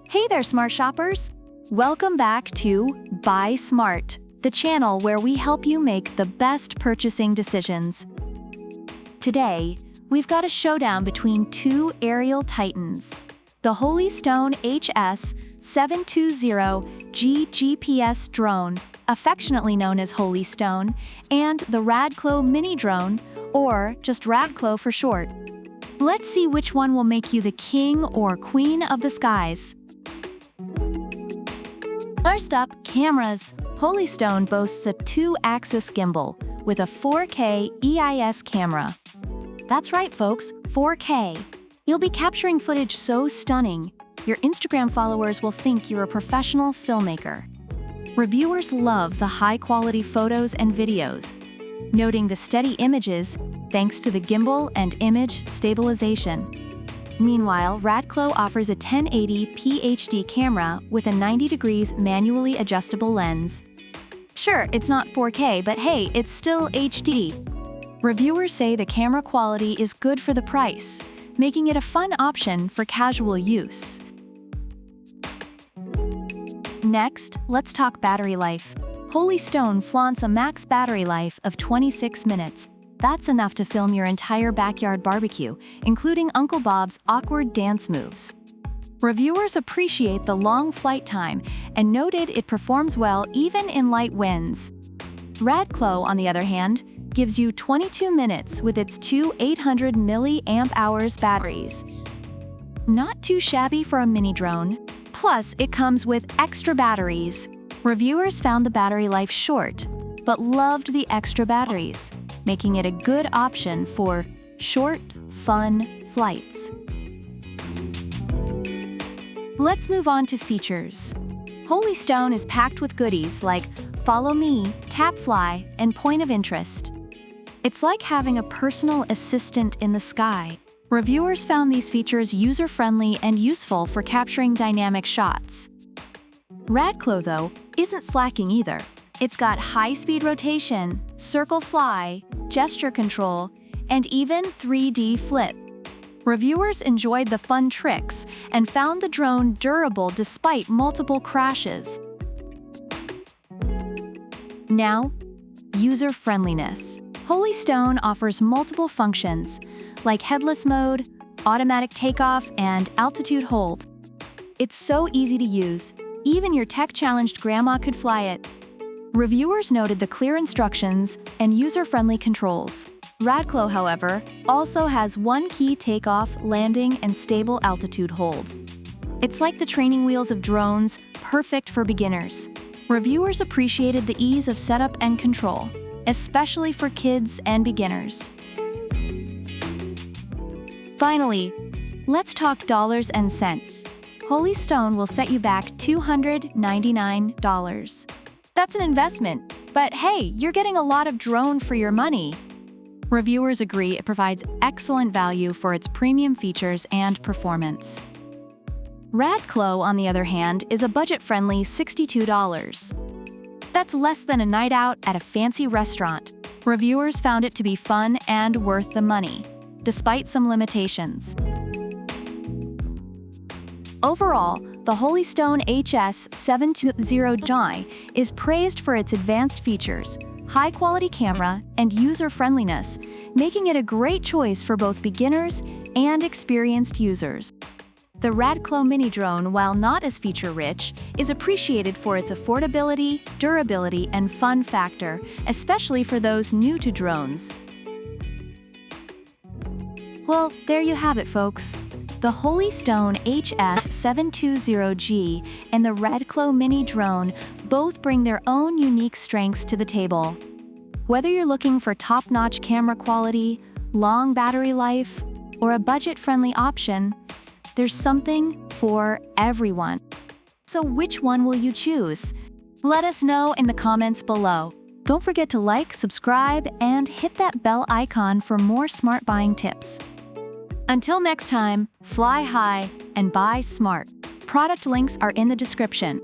Hey there, smart shoppers! Welcome back to Buy Smart, the channel where we help you make the best purchasing decisions. Today, we've got a showdown between two aerial titans, the Holy Stone HS720G GPS drone, affectionately known as Holy Stone, and the RADCLO mini drone, or just RADCLO for short. Let's see which one will make you the king or queen of the skies. First up, cameras. Holy Stone boasts a 2-axis gimbal with a 4K EIS camera. That's right, folks, 4K. You'll be capturing footage so stunning, your Instagram followers will think you're a professional filmmaker. Reviewers love the high-quality photos and videos, noting the steady images thanks to the gimbal and image stabilization. Meanwhile, RADCLO offers a 1080p HD camera with a 90 degrees manually adjustable lens. Sure, it's not 4K, but hey, it's still HD. Reviewers say the camera quality is good for the price, making it a fun option for casual use. Next, let's talk battery life. Holy Stone flaunts a max battery life of 26 minutes. That's enough to film your entire backyard barbecue, including Uncle Bob's awkward dance moves. Reviewers appreciate the long flight time and noted it performs well even in light winds. RADCLO, on the other hand, gives you 22 minutes with its two 800 mAh batteries. Not too shabby for a mini drone. Plus, it comes with extra batteries. Reviewers found the battery life short, but loved the extra batteries, making it a good option for short, fun flights. Let's move on to features. Holy Stone is packed with goodies like Follow Me, Tap Fly, and Point of Interest. It's like having a personal assistant in the sky. Reviewers found these features user-friendly and useful for capturing dynamic shots. RADCLO, though, isn't slacking either. It's got high-speed rotation, circle fly, gesture control, and even 3D flip. Reviewers enjoyed the fun tricks and found the drone durable despite multiple crashes. Now, user-friendliness. Holy Stone offers multiple functions, like headless mode, automatic takeoff, and altitude hold. It's so easy to use, even your tech-challenged grandma could fly it. Reviewers noted the clear instructions and user-friendly controls. RADCLO, however, also has one key takeoff, landing, and stable altitude hold. It's like the training wheels of drones, perfect for beginners. Reviewers appreciated the ease of setup and control, especially for kids and beginners. Finally, let's talk dollars and cents. Holy Stone will set you back $299. That's an investment, but hey, you're getting a lot of drone for your money. Reviewers agree it provides excellent value for its premium features and performance. RADCLO, on the other hand, is a budget-friendly $62. That's less than a night out at a fancy restaurant. Reviewers found it to be fun and worth the money, despite some limitations. Overall, the Holy Stone HS720G is praised for its advanced features, high-quality camera, and user-friendliness, making it a great choice for both beginners and experienced users. The RADCLO mini drone, while not as feature-rich, is appreciated for its affordability, durability, and fun factor, especially for those new to drones. Well, there you have it, folks. The Holy Stone HS720G and the RADCLO mini drone both bring their own unique strengths to the table. Whether you're looking for top-notch camera quality, long battery life, or a budget-friendly option, there's something for everyone. So which one will you choose? Let us know in the comments below. Don't forget to like, subscribe, and hit that bell icon for more smart buying tips. Until next time, fly high and buy smart. Product links are in the description.